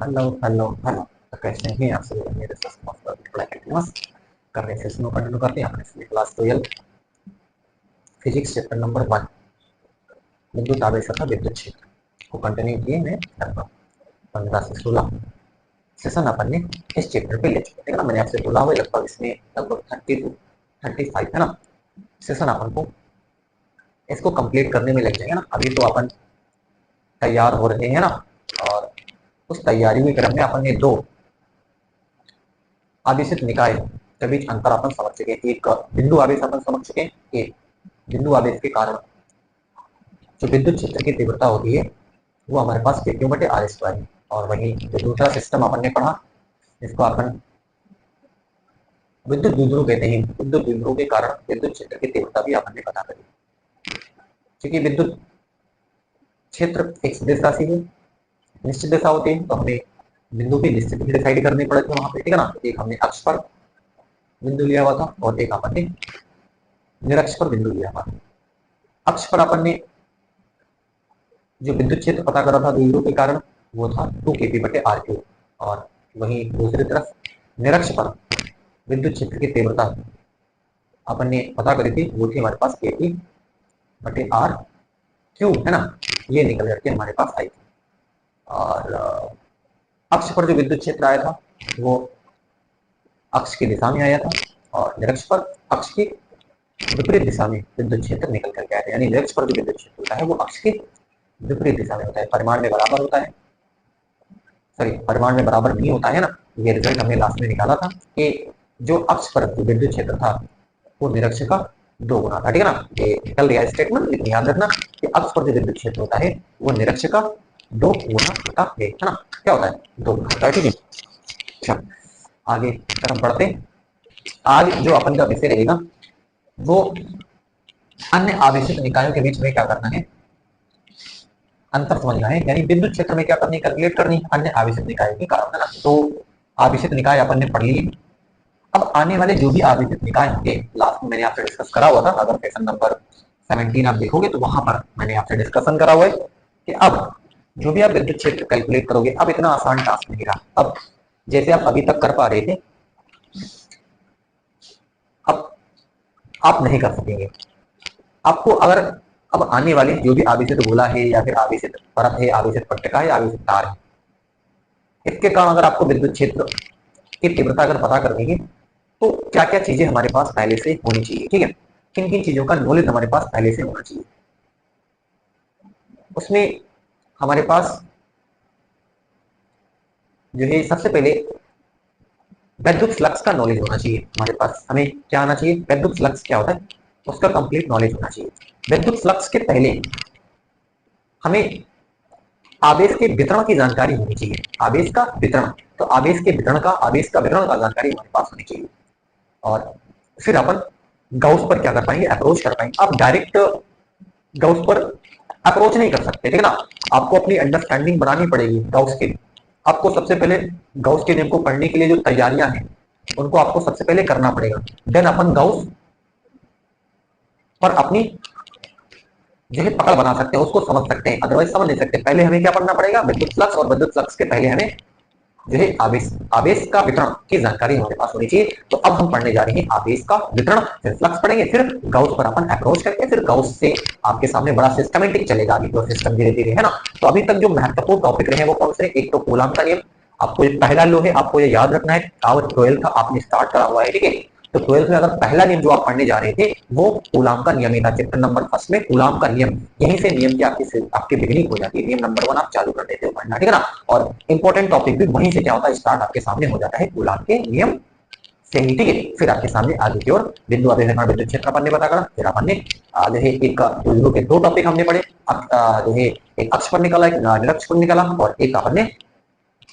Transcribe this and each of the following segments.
Hello hello hello. तो कैसे हैं आप सभी? मेरे कर रहे थे इसमें कंटिन्यू करते हैं अपने क्लास 12 फिजिक्स चैप्टर नंबर 1 विद्युत आवेश तथा विद्युत क्षेत्र को कंटिन्यू किए मैं लगभग 15 से 16 सेशन अपन ने इस चैप्टर पे ले चुके हैं ना। मैंने आपसे बोला हुआ लगभग इसमें लगभग 30 टू 35 है ना सेशन अपन को इसको कंप्लीट करने में लग जाएगा ना। अभी तो अपन तैयार हो रहे हैं ना, और उस तैयारी में क्रम में अपन ने दो आवेशित निकाय के बीच अंतर अपन समझ चुके हैं। एक बिंदु आवेश अपन समझ चुके हैं। एक बिंदु आवेश के कारण जो विद्युत क्षेत्र की तीव्रता होती है वो हमारे पास Q बटे R स्क्वायर है। और वहीं जो दूसरा सिस्टम अपन ने पढ़ा जिसको अपन विद्युत द्विध्रुव कहते हैं, विद्युत द्विध्रुव के कारण विद्युत क्षेत्र की तीव्रता भी अपन ने पता करी। क्योंकि विद्युत क्षेत्र एक सदिश राशि है, निश्चित दिशा होती है, तो हमें बिंदु की निश्चित ही डिसाइड करनी पड़ती है वहां पे, ठीक है ना। एक हमने अक्ष पर बिंदु लिया हुआ था और एक अपन ने निरक्ष पर बिंदु लिया हुआ था। अक्ष पर अपन ने जो विद्युत क्षेत्र पता करा था द्विध्रुव के कारण वो था 2kP बटे R क्यूब, और वहीं दूसरी तरफ निरक्ष पर विद्युत क्षेत्र की तीव्रता अपन ने पता करी थी, वो थी हमारे पास kP बटे R क्यूब, है ना। ये निकल करके हमारे पास आई थी। और अक्ष पर जो विद्युत क्षेत्र आया था वो अक्ष की दिशा में आया था, और निरक्ष पर अक्ष की विपरीत दिशा में विद्युत क्षेत्र निकल करके आया था। यानी निरक्ष पर जो विद्युत क्षेत्र होता है वो अक्ष की विपरीत दिशा में होता है, परिमाण में बराबर होता है, सॉरी परिमाण में बराबर नहीं होता है ना। ये रिजल्ट हमने लास्ट में निकाला था कि जो अक्ष पर जो विद्युत क्षेत्र था वो निरक्ष का 2 गुना था, ठीक है ना। ये निकल गया स्टेटमेंट, लेकिन याद रखना कि अक्ष पर जो विद्युत क्षेत्र होता है वो निरक्ष का 2 गुना होता है ना। क्या होता है? 2 गुना होता है, ठीक है। अच्छा, आगे तरफ बढ़ते हैं। आज जो अपन का विषय रहेगा वो अन्य आवेशित निकायों के बीच में क्या करना है, अंतर समझना है। यानी विद्युत क्षेत्र में क्या करनी है, कैलकुलेट करनी है अन्य आवेशित निकायों के कारण, है ना। तो आवेशित निकाय अपन ने पढ़ लिए। अब आने वाले जो भी आवेशित निकाय होंगे, लास्ट में मैंने आपसे डिस्कस करा हुआ था, अगर क्वेश्चन नंबर 17 आप देखोगे तो वहां पर मैंने आपसे डिस्कशन करा हुआ है कि अब जो भी आप विद्युत क्षेत्र कैलकुलेट करोगे, अब इतना आसान टास्क नहीं रहा। अब जैसे आप अभी तक कर पा रहे थे, अब आप नहीं कर सकेंगे। आपको अगर अब आने वाले जो भी आवेशित गोला है या फिर आवेशित परत है, आवेशित पट्टिका है, आवेशित तार है, इसके कारण अगर आपको विद्युत क्षेत्र की तीव्रता अगर पता करनी है तो क्या क्या चीजें हमारे पास पहले से होनी चाहिए, ठीक है। किन किन चीजों का नॉलेज हमारे पास पहले से होना चाहिए। उसमें हमारे पास जो है सबसे पहले विद्युत फ्लक्स का नॉलेज होना चाहिए हमारे पास। हमें क्या आना चाहिए, विद्युत फ्लक्स क्या होता है उसका कंप्लीट नॉलेज होना चाहिए। विद्युत फ्लक्स के पहले हमें आवेश के वितरण की जानकारी होनी चाहिए। आवेश का वितरण, तो आवेश के वितरण का, आवेश का वितरण का जानकारी हमारे पास होनी चाहिए। और फिर अपन गाउस पर क्या कर पाएंगे, अप्रोच कर पाएंगे। आप डायरेक्ट गाउस पर अप्रोच नहीं कर सकते, ठीक है ना। आपको अपनी अंडरस्टैंडिंग बनानी पड़ेगी गाउस की। आपको सबसे पहले गाउस के नियम को पढ़ने के लिए जो तैयारियां हैं उनको आपको सबसे पहले करना पड़ेगा। देन अपन गाउस पर अपनी जो है पकड़ बना सकते हैं, उसको समझ सकते हैं, अदरवाइज समझ नहीं सकते। पहले हमें क्या पढ़ना पड़ेगा, विद्युत फ्लक्स, और विद्युत फ्लक्स के पहले हमें जो है आवेश, आवेश का वितरण की जानकारी हमारे पास होनी चाहिए। तो अब हम पढ़ने जा रहे हैं आवेश का वितरण, फिर फ्लक्स पढ़ेंगे, फिर गाउस पर अपन अप्रोच करके फिर गाउस से आपके सामने बड़ा सिस्टमेटिक चलेगा अभी तो सिस्टम धीरे धीरे, है ना। तो अभी तक जो महत्वपूर्ण टॉपिक रहे वो कौन से, एक तो कूलाम का नियम, आपको ये पहला लो है, आपको ये याद रखना है। और 12 का आपने स्टार्ट करा हुआ है, ठीक है। तो 12 में अगर पहला नियम जो आप पढ़ने जा रहे थे वो कूलाम का नियम ही था। चैप्टर नंबर 1 में कूलाम का नियम, यहीं से नियम की आपकी बिगिनिंग हो जाती है। नियम नंबर 1 आप चालू कर देते हो पढ़ना, ठीक है ना। और इंपॉर्टेंट टॉपिक भी वहीं से क्या होता है, स्टार्ट आपके सामने हो जाता है कूलाम के नियम से ही, ठीक है। फिर आपके सामने आगे की ओर बिंदु आवेश विद्युत क्षेत्र अपन ने पता करा। फिर अपन ने जो है एक द्विध्रुव के 2 टॉपिक हमने पढ़े। जो है एक अक्ष पर निकला, एक निरक्ष पर निकला, और एक अपन ने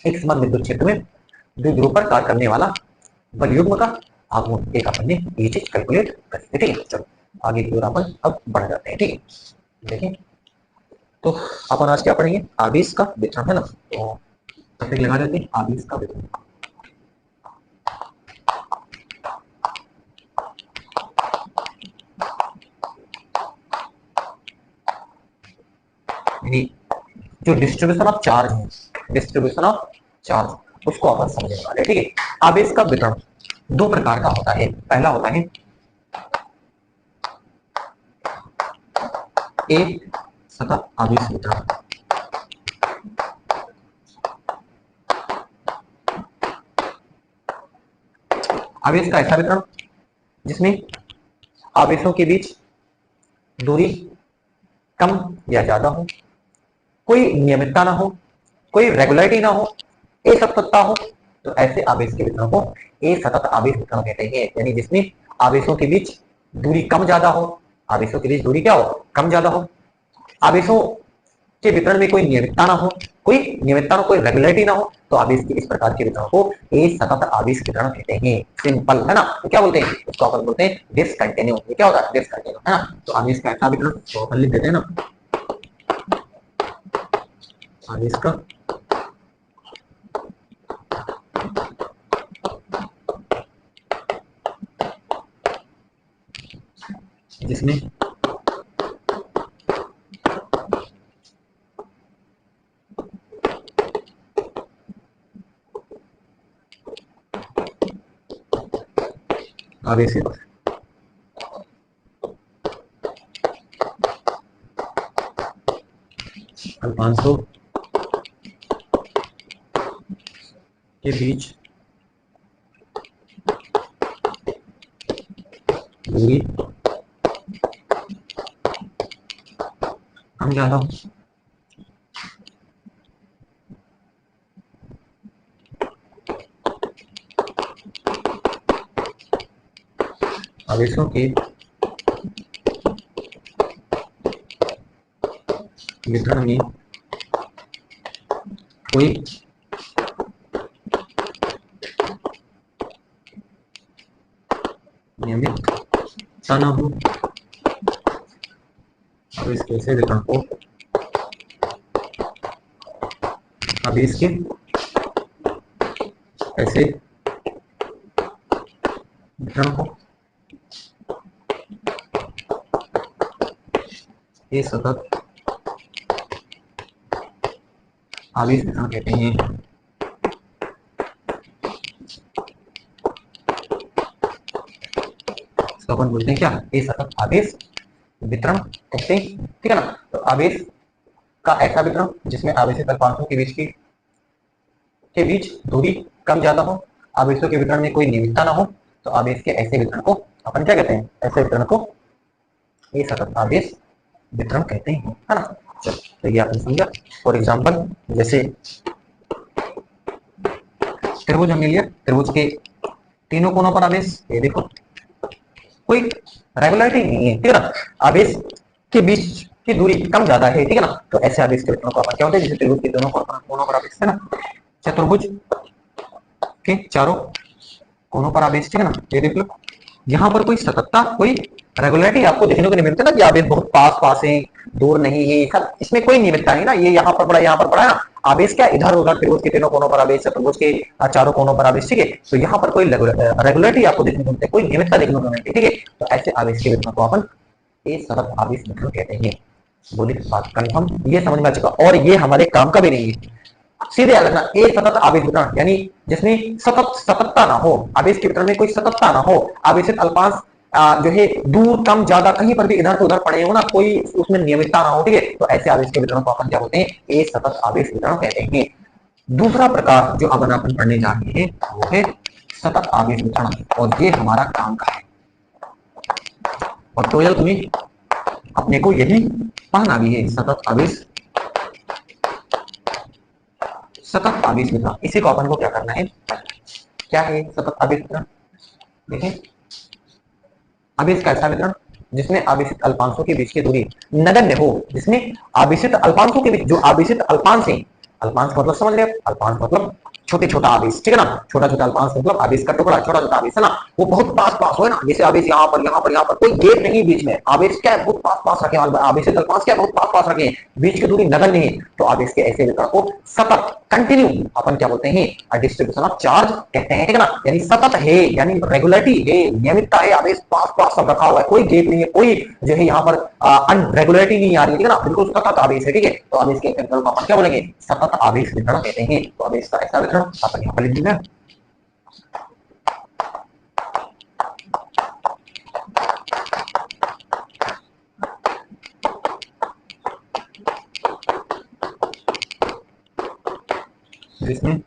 एक समान विद्युत क्षेत्र में द्विध्रुव पर कार्य करने वाला बलयुग्म का आघूर्ण, एक अपन ने ये चीज कैलकुलेट करी थी, ठीक है। चलो आगे की ओर अपन अब बढ़ जाते हैं, ठीक है। देखिए तो अपन आज क्या पढ़ेंगे, आवेश का वितरण, है ना। तो टॉपिक लगा देते हैं आवेश का वितरण। यानी जो डिस्ट्रीब्यूशन ऑफ चार्ज है, डिस्ट्रीब्यूशन ऑफ चार्ज, उसको अपन समझने वाले। ठीक है, आवेश का वितरण दो प्रकार का होता है। पहला होता है एक सतत आवेश वितरण। आवेश का ऐसा वितरण जिसमें आवेशों के बीच दूरी कम या ज्यादा हो, कोई नियमितता ना हो, कोई रेगुलरिटी ना हो, असततता हो, तो ऐसे आवेश के वितरण को असतत आवेश वितरण कहते हैं। यानी जिसमें आवेशों के बीच दूरी कम ज्यादा हो, आवेशों के बीच दूरी क्या हो, कम ज्यादा हो, आवेशों के वितरण में कोई नियमितता ना हो, कोई नियमितता ना, कोई रेगुलरिटी ना हो, तो आवेश के इस प्रकार के वितरण को असतत आवेश वितरण कहते हैं। सिंपल है ना। तो क्या बोलते हैं इसको, अपन बोलते हैं डिसकंटिन्यू। ये क्या होता है, डिसकंटिन्यू, है ना। तो आवेश का ऐसा वितरण तो अपन लिख देते हैं ना, आवेश का जिसमें आवेशित अल्पांशों के बीच दूरी कम ज्यादा हो, आवेशों के वितरण में कोई नियमितता ना हो, आवेश के ऐसे वितरण को आवेश के ऐसे वितरण को ये सतत आवेश वितरण कहते हैं। तो अपन बोलते हैं क्या, ये सतत आवेश वितरण कहते हैं। ठीक है ना। तो आवेश का ऐसा वितरण जिसमें आवेशित अल्पांशों के बीच दूरी कम ज्यादा हो, आवेशों के वितरण में कोई नियमितता ना हो, तो आवेश के ऐसे वितरण को अपन क्या कहते हैं, ऐसे वितरण को ये सतत आवेश वितरण कहते हैं, है ना। चलो, तो ये आपने समझा। फॉर एग्जाम्पल जैसे त्रिभुज हमने लिया, त्रिभुज के तीनों कोनों पर आवेश, ये देखो कोई रेगुलरिटी नहीं है। ठीक है ना, आवेश के बीच की दूरी कम ज्यादा है। ठीक है ना। तो ऐसे आवेश के वितरण को अपन क्या होते हैं, जैसे त्रिभुज के दोनों कोनों पर आवेश है ना, चतुर्भुज के चारों कोनों पर आवेश। ठीक है ना। ये देख लो, यहाँ पर कोई सततता, कोई रेगुलरिटी आपको देखने को नहीं मिलती ना, कि आवेश बहुत पास पास है, दूर नहीं है, सब इसमें कोई नियमितता नहीं ना। ये यहाँ पर पड़ा, यहाँ पर पड़ा है ना, आवेश क्या इधर उधर, त्रिभुज के तीनों कोनों पर आवेश, चतुर्भुज के चारों कोनों पर आवेश। ठीक है। तो यहाँ पर कोई रेगुलरिटी आपको देखने को मिलती है, कोई नियमितता देखने को मिलती है। ठीक है। तो ऐसे आवेश के वितरण को अपन एक सतत आवेश वितरण कहते हैं। बोली बात कन्फर्म, ये समझ में आ चुका। और ये हमारे काम का भी नहीं है, सीधे याद रखना, एक सतत आवेश वितरण यानी जिसमें सततता ना हो, आवेश के वितरण में कोई सततता ना हो, आवेशित अल्पांश जो है दूर कम ज्यादा कहीं पर भी इधर से उधर पड़े हो ना, कोई उसमें नियमितता ना हो। ठीक है। तो ऐसे आवेश के वितरण को अपन क्या बोलते हैं, एक सतत आवेश वितरण कहते हैं। दूसरा प्रकार जो अब अपन पढ़ने जा रहे हैं वो है सतत आवेश वितरण, और ये हमारा काम का है। और 12th में अपने को यही पढ़ना भी है, सतत आवेश वितरण। इसी को अपन को क्या करना है, क्या है सतत आवेश वितरण। देखें, आवेश का ऐसा वितरण जिसमें आवेशित अल्पांशों के बीच की दूरी नगण्य हो, जिसमें आवेशित अल्पांशों के बीच, जो आवेशित अल्पांश है, अल्पांश मतलब समझ रहे हो, अल्पांश मतलब छोटे छोटा आवेश, ठीक है ना, छोटा छोटा अल्पांश मतलब आवेश का टुकड़ा, छोटा छोटा आवेश है ना, वो बहुत पास पास हो ना, जैसे आवेश यहाँ पर यहाँ पर यहाँ पर, कोई गेप नहीं बीच में, आवेश क्या है बहुत पास पास रखे, आवेश अल्पांश क्या बहुत पास पास रखे, बीच की दूरी नगण्य नहीं, तो आवेश के ऐसे वितरण को सतत कंटिन्यू अपन क्या बोलते हैं डिस्ट्रीब्यूशन ऑफ चार्ज कहते हैं, ठीक है ना, यानी सतत है, यानी रेगुलरिटी है, नियमितता है, आवेश पास पास सब रखा हुआ है, कोई गेप नहीं है, कोई जो है यहाँ पर अनरेगुलरिटी नहीं आ रही है, ठीक है ना, बिल्कुल सतत आवेश है, ठीक है, तो आवेश के वितरण को अपन क्या बोलेंगे सतत आवेश वितरण कहते हैं, तो आवेश का ऐसा वितरण अपन यहाँ पर लिख देंगे। इसमें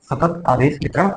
सतत आवेश वितरण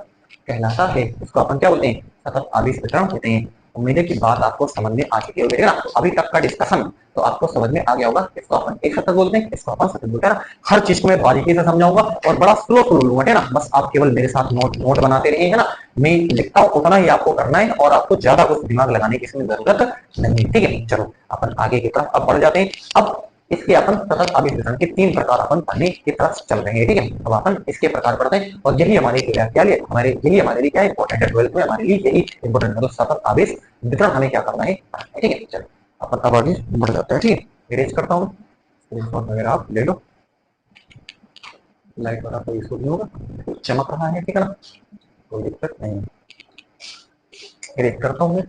कहलाता है, इसको अपन क्या बोलते हैं सतत आवेश वितरण कहते हैं। उम्मीद है कि बात आपको समझ में आ चुकी होगी ना, अभी तक का डिस्कशन तो आपको समझ में आ गया होगा, इसको अपन एक सतत बोलते हैं, इसको अपन सतत बोलते हैं ना, हर चीज को मैं बारीकी से समझाऊंगा और बड़ा स्लो स्लो लूंगा, है ना, बस आप केवल मेरे साथ नोट बनाते रहिए, है ना, मैं लिखता हूँ उतना ही आपको करना है और आपको ज्यादा कुछ दिमाग लगाने की इसमें जरूरत नहीं, ठीक है। चलो अपन आगे की तरफ अब बढ़ जाते हैं। अब इसके अपन सतत आवेश वितरण के 3 प्रकार अपन पढ़ने की तरफ चल रहे हैं, ठीक है, अब अपन इसके प्रकार पढ़ते हैं और यही हमारे क्या लिए यही हमारे लिए क्या इंपॉर्टेंट है, 12th में हमारे लिए यही इंपॉर्टेंट है, तो सतत आवेश वितरण हमें क्या करना है, ठीक है। चलो अपन अब आगे बढ़ जाते हैं, ठीक है, इरेज करता हूँ, स्क्रीनशॉट वगैरह आप ले लो, लाइट वाला कोई इशू नहीं होगा, चमक रहा है, ठीक है ना, कोई दिक्कत नहीं, इरेज करता हूँ मैं।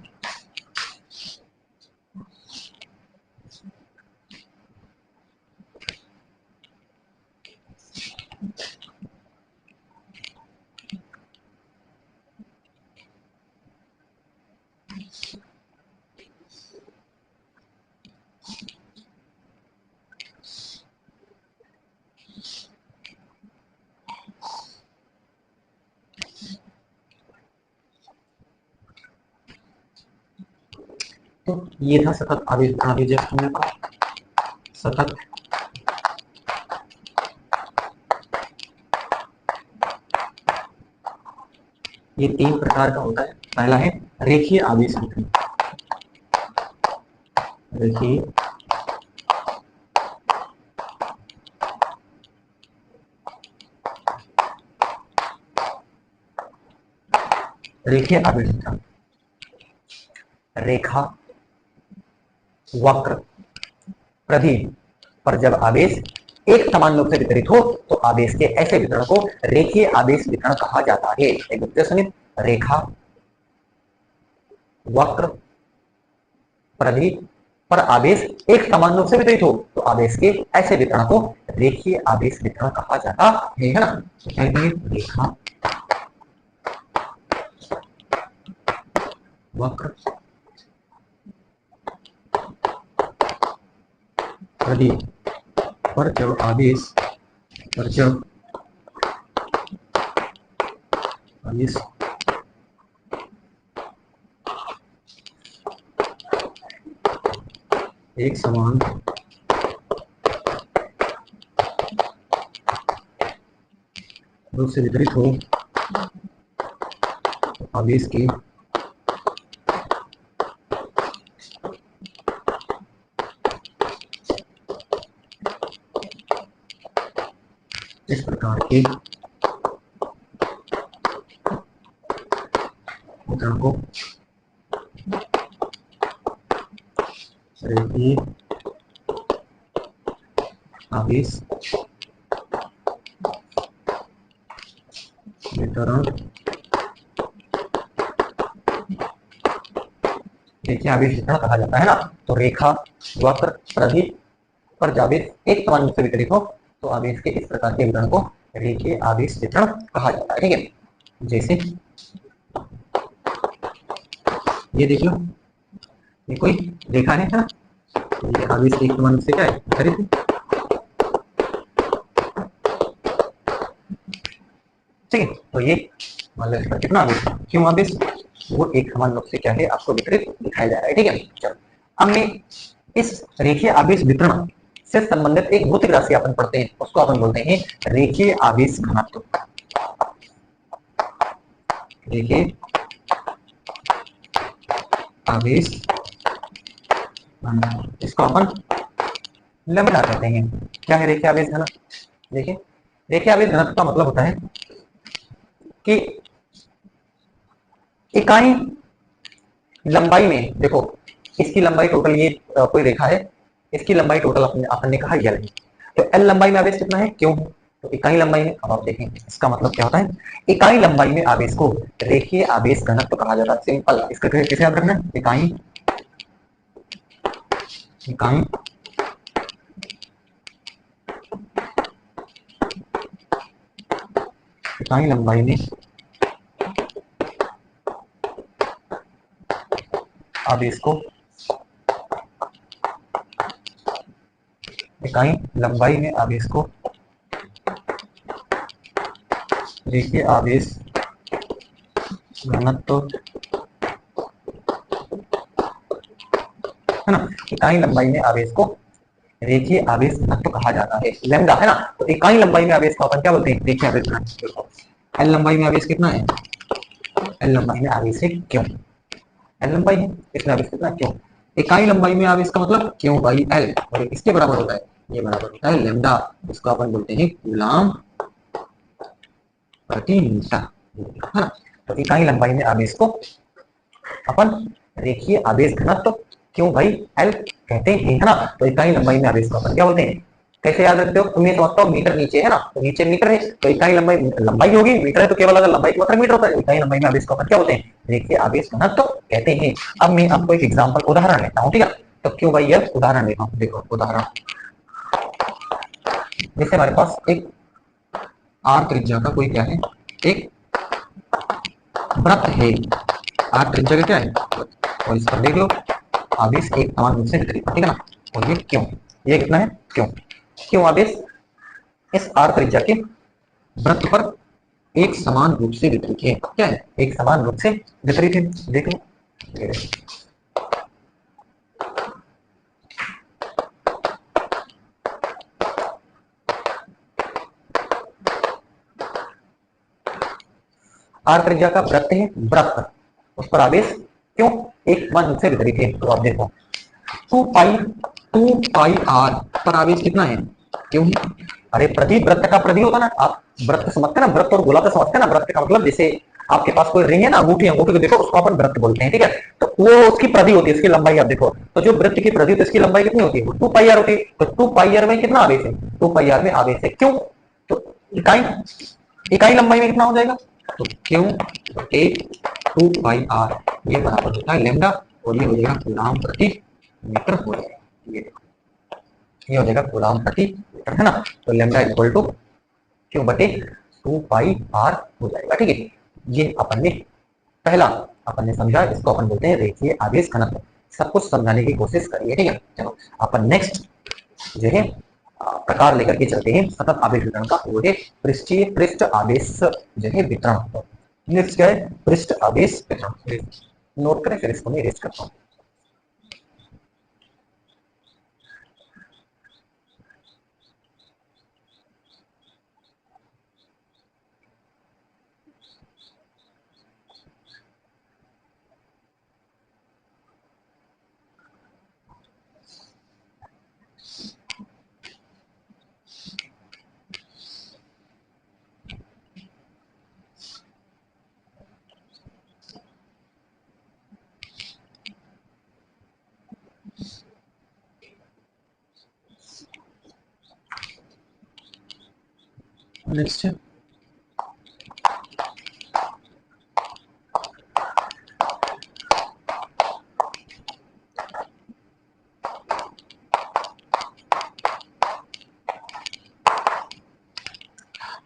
तो ये था सतत आवेश वितरण, जस्ट हमने पढ़ा सतत ये 3 प्रकार का होता है। पहला है रेखीय आवेश वितरण, रेखीय रेखीय आवेश वितरण, रेखा वक्र प्रधि पर जब आवेश एक समान रूप से वितरित हो तो आवेश के ऐसे वितरण को रेखीय आवेश वितरण कहा जाता है। एक दूसरे समेत रेखा वक्र प्रधि पर आवेश एक समान रूप से वितरित हो तो आवेश के ऐसे वितरण को रेखीय आवेश वितरण कहा जाता है ना, रेखा वक्र प्रधि पर जब आवेश एक समान रूप से वितरित हो आवेश के इस प्रकार के वितरण को रेखीय आवेश वितरण रेखीय आवेश वितरण कहा जाता है ना। तो रेखा, वक्र, प्रदीप पर जब आवेश एक समान रूप से वितरित हो तो आवेश के इस प्रकार के वितरण को रेखीय आवेश वितरण कहा जाता है। ठीक है, जैसे ये देख लो, ये कोई रेखा है ना, ये आवेश एक समान रूप से क्या है वितरित है। ठीक है, तो ये मान लो इस पर कितना आवेश, क्यों आवेश, वो एक समान रूप से क्या है आपको वितरित दिखाया जा रहा है। ठीक है, चलो अब मैं इस रेखीय आवेश वितरण से संबंधित एक भौतिक राशि अपन पढ़ते हैं, उसको अपन बोलते हैं रेखीय आवेश घनत्व। रेखीय आवेश घनत्व, इसको अपन लैम्डा कहते हैं। क्या है रेखीय आवेश घनत्व? देखिए, रेखीय आवेश घनत्व का मतलब होता है कि इकाई लंबाई में, देखो इसकी लंबाई टोटल, ये कोई रेखा है, इसकी लंबाई टोटल अपन ने कहा एल है, तो एल लंबाई में आवेश कितना है, क्यों, तो इकाई लंबाई में। अब आप देखेंगे इसका मतलब क्या होता है, इकाई लंबाई में आवेश को रेखीय आवेश घनत्व कहा जाता है। सिंपल, इसका कैसे याद रखना है, इकाई इकाई इकाई लंबाई में आवेश को, इकाई लंबाई में आवेश को रेखीय आवेश घनत्व है ना, इकाई लंबाई में आवेश को रेखीय आवेश घनत्व कहा जाता है, लैम्डा है ना। तो इकाई लंबाई में आवेश को अपन क्या बोलते हैं, रेखीय आवेश घनत्व। एल लंबाई में आवेश कितना है, एल लंबाई में आवेश है क्यों, एल लंबाई है, इसमें आवेश कितना क्यों, इकाई लंबाई में आवेश का मतलब क्यों बाई एल, और इसके बराबर होता है, ये बराबर होता है लैम्डा, इसको अपन बोलते हैं कूलाम प्रति मीटर, है ना। तो इकाई लंबाई में आवेश को अपन रेखीय आवेश घनत्व क्यों भाई एल कहते हैं, है ना। तो इकाई लंबाई में आवेश को अपन क्या बोलते हैं, कैसे याद रखते हो, तुम्हें समझता हो मीटर नीचे है ना, तो नीचे मीटर है, तो इकाई लंबाई लंबाई होगी, मीटर है तो केवल अगर लंबाई का मतलब मीटर होता है, इकाई लंबाई में आवेश को अपन क्या बोलते हैं, रेखीय आवेश घनत्व कहते हैं। अब मैं आपको एक एग्जांपल उदाहरण लेता हूँ, ठीक है, तो क्यों भाई यह उदाहरण लेता हूँ, देखो उदाहरण, जैसे हमारे पास एक आर त्रिज्या का कोई क्या है, एक वृत्त है, आर त्रिज्या का क्या है, और इस पर देख लो आवेश एक समान रूप से वितरित, ठीक है ना। और ये क्यों, ये कितना है क्यों, क्यों आवेश इस आर त्रिज्या के वृत्त पर एक समान रूप से वितरित है, क्या है, एक समान रूप से वितरित है, देख लो। आर त्रिज्या का वृत्त है, वृत्त, उस पर आवेश क्यों एक समान रूप से वितरित है, तो आप देखो 2 पाई आर पर आवेश कितना है, क्यों है, अरे प्रति वृत्त का प्रति होता ना, आप वृत्त समझते ना, वृत्त और गोलाकार समझते ना, वृत्त का मतलब जैसे आपके पास कोई रिंग है ना, अंगूठी, अंगूठी को देखो उसको अपन वृत्त बोलते हैं, ठीक है, तो वो उसकी प्रति होती है, इसकी लंबाई आप देखो, तो जो वृत्त की प्रति, तो इसकी लंबाई कितनी होती है, 2 पाई आर होती है, तो 2 पाई आर में कितना आवेश है, 2 पाई आर में आवेश है क्यों, तो इकाई इकाई लंबाई में कितना हो जाएगा, तो क्यों एक 2 पाई आर, ये बराबर होता है लैम्डा, और ये हो जाएगा कूलाम प्रति मीटर हो जाएगा, ये हो जाएगा कूलाम प्रति मीटर, है ना। तो लैम्डा इक्वल टू क्यों बटे 2 पाई आर हो जाएगा, ठीक है। ये अपन ने पहला अपन ने समझा, इसको अपन बोलते हैं रेखीय आवेश घनत्व। सब कुछ समझाने की कोशिश करिए, ठीक है। चलो अपन नेक्स्ट जो है प्रकार लेकर के चलते हैं सतत आवेश वितरण का, वो है पृष्ठीय पृष्ठ आवेश जो है वितरण। नेक्स्ट क्या है, पृष्ठ आवेश वितरण, नोट करें फिर इसको मैं इरेज करता हूँ। नेक्स्ट है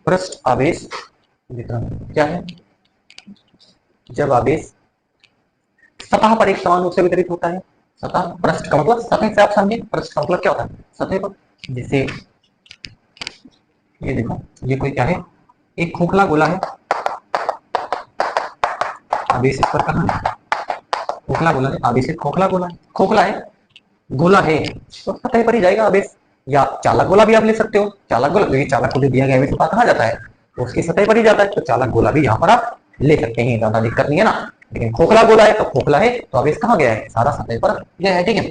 पृष्ठ आवेश वितरण क्या है? जब आवेश सतह पर एक समान रूप से वितरित होता है। सतह, पृष्ठ का मतलब सतह से आप समझे, पृष्ठ का मतलब क्या होता है? सतह पर। जैसे ये देखो, ये कोई क्या है? एक खोखला गोला है, आवेश इस पर कहाँ है? खोखला गोला है, आवेश खोखला गोला है, खोखला है, गोला है तो सतह पर ही जाएगा आवेश। या चालक गोला भी आप ले सकते हो, चालक गोला, क्योंकि चालक को जो दिया गया आवेश कहाँ जाता है? तो उसकी सतह पर ही जाता है, तो चालक गोला भी यहाँ पर आप ले सकते हैं, ज्यादा दिक्कत नहीं है ना। लेकिन खोखला गोला है तो खोखला है तो आवेश कहाँ गया है? सारा सतह पर गया है, ठीक है।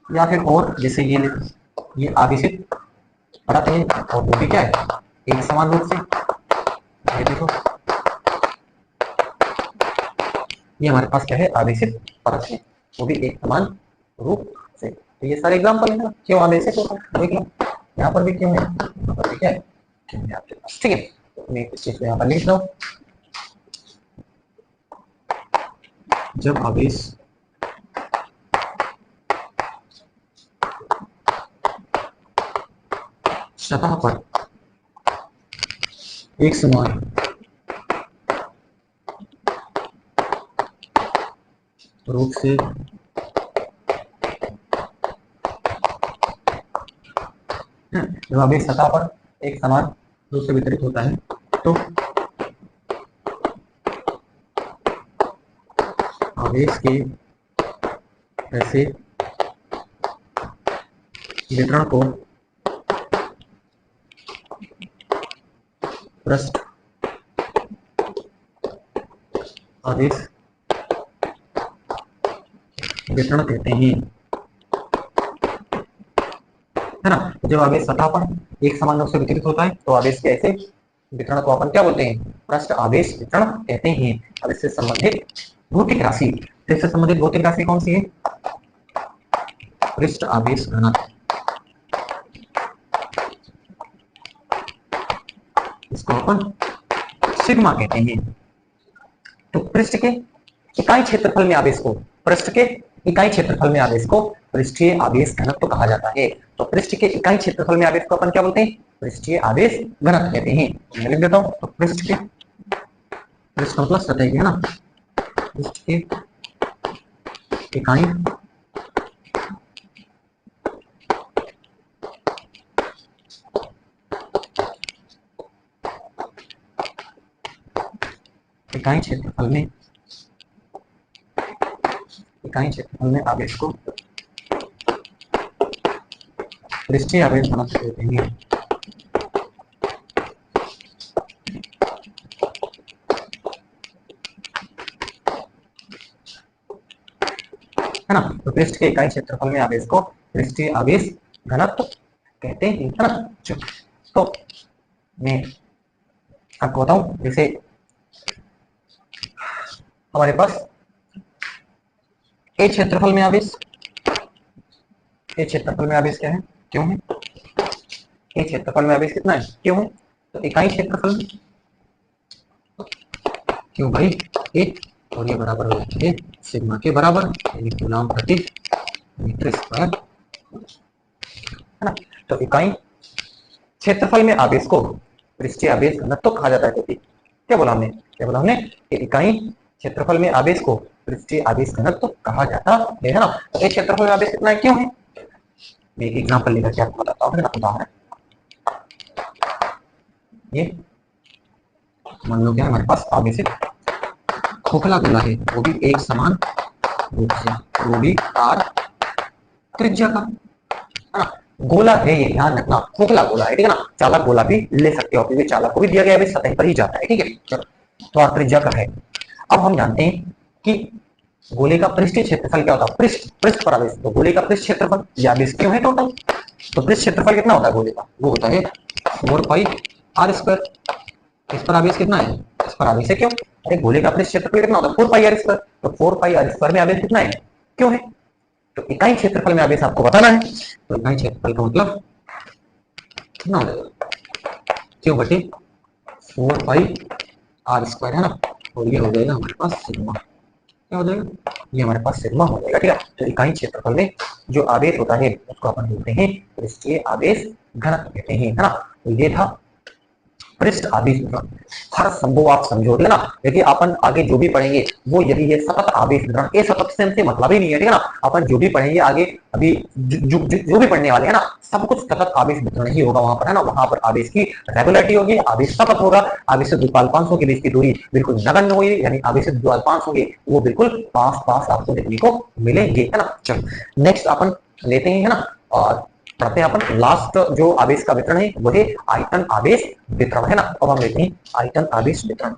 या फिर और जैसे ये आवेशित परत है और वो भी क्या है? एक समान रूप से, ये देखो, ये हमारे पास क्या है? आवेशित परत है, वो भी एक समान रूप से। तो ये सारे एग्जाम्पल है ना, क्यों आवेशित होता है, देख लो यहाँ पर भी क्यों है, यहाँ पर भी क्या है, क्यों है आपके पास, ठीक है। तो मैं इस चीज को यहाँ पर लिख रहा हूँ। जब आवेश सतह पर एक समान रूप से जब आवेश सतह पर एक समान रूप से वितरित होता है तो आवेश के ऐसे वितरण को पृष्ठ आवेश वितरण कहते हैं, है ना। जब आवेश सतह पर एक समान रूप से वितरित होता है तो आवेश के ऐसे वितरण को अपन क्या बोलते हैं? पृष्ठ आवेश वितरण कहते हैं। अब इससे संबंधित भौतिक राशि, इससे संबंधित भौतिक राशि कौन सी है? पृष्ठ आवेश घनत्व, इसको अपन सिग्मा कहते हैं। तो पृष्ठ के इकाई क्षेत्रफल में आवेश को, पृष्ठ के इकाई क्षेत्रफल में आवेश को पृष्ठीय आवेश घनत्व कहा जाता है। तो पृष्ठ के इकाई क्षेत्रफल में आवेश को अपन क्या बोलते हैं? पृष्ठीय आवेश घनत्व कहते हैं। मैं लिख देता हूँ, तो पृष्ठ के, पृष्ठ मतलब सतह के, है ना, पृष्ठ के इकाई इकाई क्षेत्रफल में, इकाई क्षेत्रफल में आवेश को पृष्ठीय आवेश घनत्व कहते हैं। है ना, तो पृष्ठ के इकाई क्षेत्रफल में आवेश को पृष्ठीय आवेश घनत्व कहते हैं, है ना। तो मैं आपको बताऊं, जैसे हमारे पास ए क्षेत्रफल में आवेश, ए क्षेत्रफल में आवेश क्या है, क्यों है? ए क्षेत्रफल में आवेश कितना है, क्यों है? तो इकाई क्षेत्रफल में क्यों भाई, ए, और ये बराबर हो जाता है सिग्मा के बराबर, यानी कूलम प्रति मीटर स्क्वायर, है ना। तो इकाई क्षेत्रफल में आवेश को पृष्ठीय आवेश घनत्व कहा जाता है। क्योंकि क्या बोला हमने, क्या बोला हमने कि इकाई क्षेत्रफल में आवेश को पृष्ठीय आवेश घनत्व कहा जाता है ना। तो एक क्षेत्रफल में आवेश कितना है, क्यों है? मैं एक एग्जांपल लेकर के आपको बताता हूँ, उदाहरण। ये मान लो क्या हमारे पास आवेशित खोखला गोला है, वो भी एक समान रूप से, वो भी आर त्रिज्या का, है ना। गोला है ये, ध्यान रखना, खोखला गोला है, ठीक है ना। चालक गोला भी ले सकते हो, क्योंकि चालक को भी दिया गया है सतह पर ही जाता है, ठीक है। चलो, तो आर त्रिज्या का है। अब हम जानते हैं कि गोले का पृष्ठीय क्षेत्रफल क्या होता है? पृष्ठ, पृष्ठ पर आवेश, तो गोले का पृष्ठ क्षेत्रफल या आवेश क्यों है टोटल, तो पृष्ठ क्षेत्रफल कितना होता है गोले का? वो होता है 4 पाई आर स्क्वायर। इस पर आवेश कितना है? इस पर आवेश है, क्यों? अरे गोले का पृष्ठ क्षेत्रफल कितना होता है? 4 पाई आर स्क्वायर। तो 4 पाई आर स्क्वायर में आवेश कितना है, क्यों है? तो इकाई क्षेत्रफल में आवेश आपको बताना है। तो इकाई क्षेत्रफल का मतलब कितना हो जाएगा, क्यों बटे 4 पाई आर स्क्वायर, है ना। और ये हो जाएगा हमारे पास सिग्मा, क्या हो जाएगा, ये हमारे पास सिग्मा हो जाएगा, ठीक है। तो इकाई क्षेत्रफल में जो आवेश होता है उसको अपन बोलते हैं पृष्ठीय आवेश घनत्व कहते हैं, है ना। तो ये था पृष्ठ आवेश वितरण, हर संभव आप समझो, ठीक है ना। देखिए अपन आगे जो भी पढ़ेंगे वो यदि ये सतत आवेश वितरण, ये सतत से हमसे मतलब ही नहीं है, ठीक है ना। अपन जो भी पढ़ेंगे आगे अभी जो भी पढ़ने वाले हैं ना, सब कुछ सतत आवेश वितरण ही होगा वहां पर, है ना। वहां पर आवेश की रेगुलरिटी होगी, आवेश सतत होगा, आवेश से द्विपाल 500 के बीच की दूरी बिल्कुल नगण्य होगी, यानी आवेश से द्विपाल 500 के वो बिल्कुल पास पास आपको देखने को मिलेंगे, है ना। चलो नेक्स्ट अपन लेते हैं, है ना, और पढ़ते हैं अपन लास्ट जो आवेश का वितरण है वही आयतन आवेश वितरण, है ना। अब हम लेते हैं आयतन आवेश वितरण।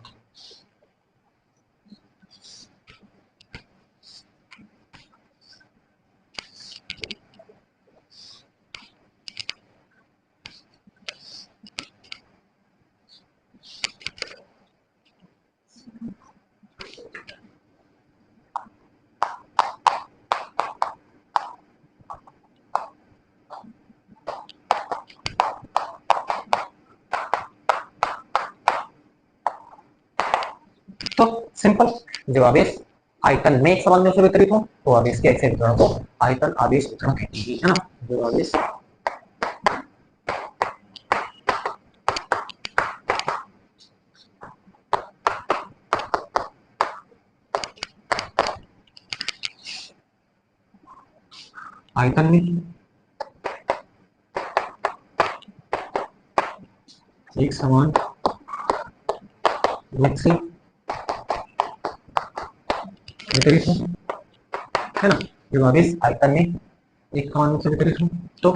तो सिंपल, जो आवेश आयतन में एक समान में से वितरित हो तो आवेश के ऐसे वितरण को आयतन आवेश वितरण कहते हैं, है ना। जो आवेश आयतन में एक समान रूप से वितरित हो, है ना। जो आवेश आयतन में एक समान रूप से वितरित हो तो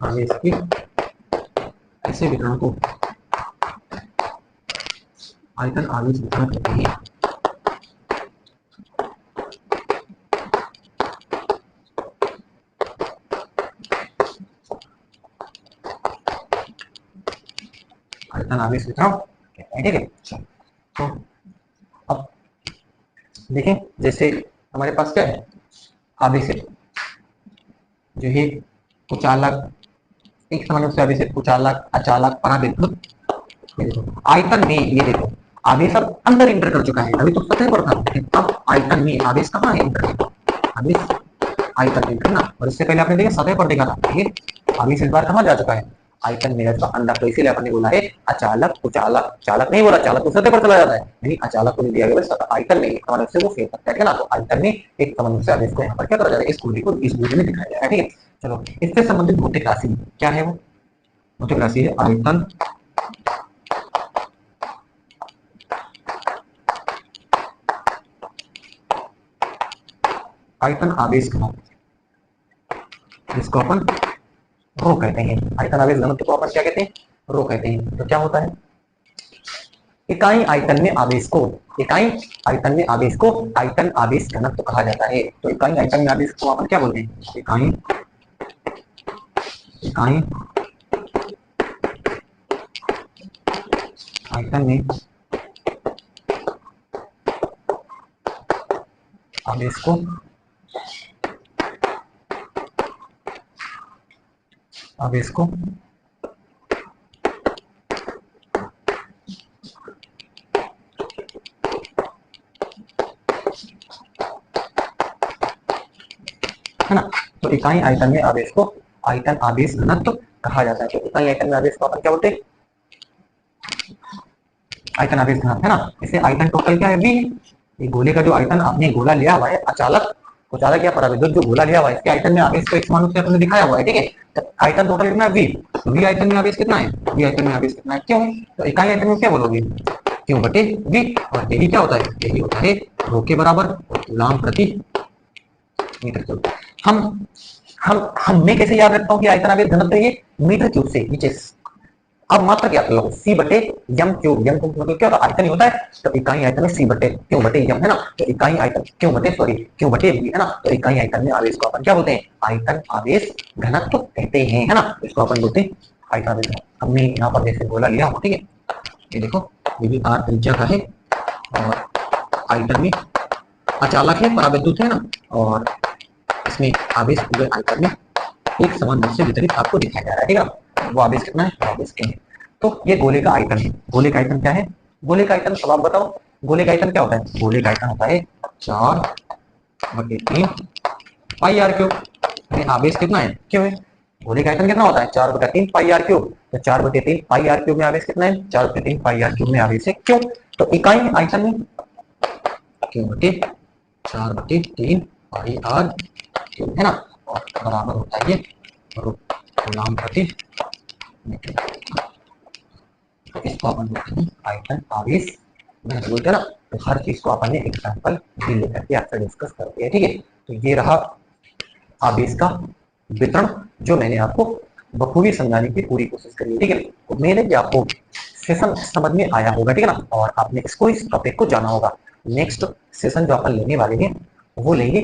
आवेश के ऐसे वितरण को आयतन आवेश वितरण कहते हैं। आयतन आवेश वितरण कहते हैं, ठीक है। तो अब देखें, जैसे हमारे पास क्या है, आवेश है जो है कुचालक, एक समान रूप से आवेश है कुचालक, अचालक, पराविद्युत। आयतन में ये देखो आवेश अब अंदर इंटर कर चुका है, अभी तो सतह पर था, अब आयतन में आवेश कहाँ है इंटर, आवेश आयतन में, है ना। और इससे पहले आपने देखा सतह पर देखा था, ये आवेश इस बार कहाँ जा चुका है, आयतन में जा अंदर। तो इसीलिए आपने बोला है अचालक कुचालक, चालक नहीं बोला, चालक तो सतह पर चला जाता है, नहीं अचालक को नहीं दिया गया, आयतन में एक समान से वो फेर सकता है ना। तो आयतन में एक समान से आवेश को यहाँ पर क्या करा जाएगा, इस गोली को इस गोली में दिखाया जाएगा, ठीक है। चलो इससे संबंधित भौतिक राशि क्या है, वो भौतिक राशि है आयतन आयतन आवेश घनत्व, जिसको अपन रो कहते हैं। आयतन आवेश घनत्व को अपन क्या कहते हैं, रो कहते हैं। तो क्या होता है, इकाई आयतन में आवेश को, इकाई आयतन में आवेश को आयतन आवेश घनत्व कहा जाता है। तो इकाई आयतन में आवेश को अपन क्या बोलते हैं, इकाई इकाई आयतन में आवेश को आवेश को है ना। तो इकाई आयतन में आवेश को आयतन आवेश घनत्व कहा जाता है। तो इकाई आयतन में आवेश को अपन क्या बोलते हैं, आयतन आवेश घनत्व, है ना। इसे आयतन टोटल क्या है, v। ये गोले का जो आयतन आपने गोला लिया हुआ है, अचालक कुचालक या पराविद्युत जो गोला लिया हुआ है, इसके आयतन में आवेश को एक समान रूप से आपने दिखाया हुआ है, ठीक है। तो आयतन टोटल कितना है, v। v आयतन में आवेश कितना है, v आयतन में आवेश कितना है, क्यों है। तो इकाई आयतन में क्या बोलोगे, क्यों बटे v। और यही क्या होता है, यही होता है रो के बराबर कूलम प्रति मीटर क्यूब। हम मैं कैसे याद रखता हूँ कि आयतन आवेश घनत्व ये मीटर क्यूब से नीचे, अब मात्रा क्या कर लो, सी बटे यम क्यूब। यम क्यूब मतलब क्या होता है, आयतन ही होता है। तो इकाई आयतन में सी बटे क्यों बटे यम, है ना। तो इकाई आयतन क्यों बटे सॉरी क्यों बटे वी, है ना। तो इकाई आयतन में आवेश को अपन क्या बोलते हैं, आयतन आवेश घनत्व कहते हैं, है ना। इसको अपन बोलते हैं आयतन आवेश। हमने यहाँ पर जैसे गोला लिया हो, ठीक है, ये देखो ये भी आर त्रिज्या का है और आयतन में अचालक है, पराविद्युत है ना, और इसमें आवेश पूरे आयतन में एक समान रूप से वितरित आपको दिखाया जा रहा है, ठीक है। वो आवेश कितना है, वो आवेश क्या है। तो ये गोले का आयतन है। गोले का आयतन क्या है, गोले का आयतन सब आप बताओ, गोले का आयतन क्या होता है, गोले का आयतन होता है 4/3 पाई आर क्यूब। आवेश कितना है, क्यों है, गोले का आयतन कितना होता है 4/3 पाई आर क्यूब। तो 4/3 पाई आर क्यूब में आवेश कितना है, 4/3 पाई आर क्यूब में आवेश है, क्यों, तो इकाई आयतन में क्यों बटे 4/3 पाई आर क्यूब है ना, और बराबर होता है ये कूलम प्रति मीटर। तो इसको अपन बोलते हैं आयतन आवेश घनत्व, बोलते हैं ना। तो हर चीज को अपन ने एग्जांपल भी लेकर के आपसे डिस्कस करते हैं, ठीक है। तो ये रहा आवेश का वितरण, जो मैंने आपको बखूबी समझाने की पूरी कोशिश करी है, ठीक है। तो मेरे भी आपको सेशन समझ में आया होगा, ठीक है ना, और आपने इसको इस टॉपिक को जाना होगा। नेक्स्ट सेशन जो अपन लेने वाले हैं वो लेंगे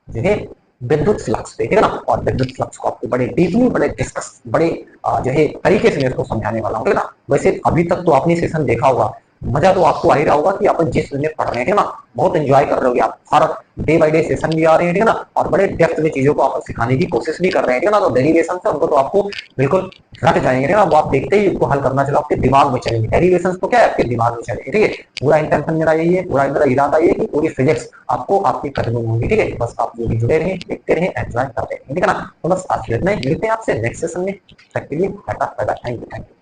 जो है विद्युत फ्लक्स पे, ठीक है ना, और विद्युत फ्लक्स को आपको बड़े डीपली, बड़े डिस्कस, बड़े जो है तरीके से मैं इसको समझाने वाला हूँ, ठीक है ना। वैसे अभी तक तो आपने सेशन देखा होगा, मजा तो आपको आ ही रहा होगा कि अपन जिस में पढ़ रहे हैं ना, बहुत एंजॉय कर रहे होगे आप, हर डे बाय डे सेशन भी आ रहे हैं, ठीक है ना, और बड़े डेप्थ में चीजों को आप सिखाने की कोशिश भी कर रहे हैं, ठीक है ना। तो डेरिवेशन से उनको तो आपको बिल्कुल रट जाएंगे, ठीक है ना, वो आप देखते ही उनको हल करना चलो आपके दिमाग में चलेंगे, डेरिवेशन तो क्या है आपके दिमाग में चलेंगे, ठीक है। पूरा इंटेंशन मेरा यही है, पूरा मेरा इरादा ये है कि पूरी फिजिक्स आपको आपके कदमों में होगी, ठीक है। बस आप जो भी जुड़े रहें, देखते रहें, एंजॉय करते रहें, ठीक है ना। तो बस आज इतना ही, मिलते हैं आपसे नेक्स्ट सेशन में, तक के लिए tata bye bye, thank you.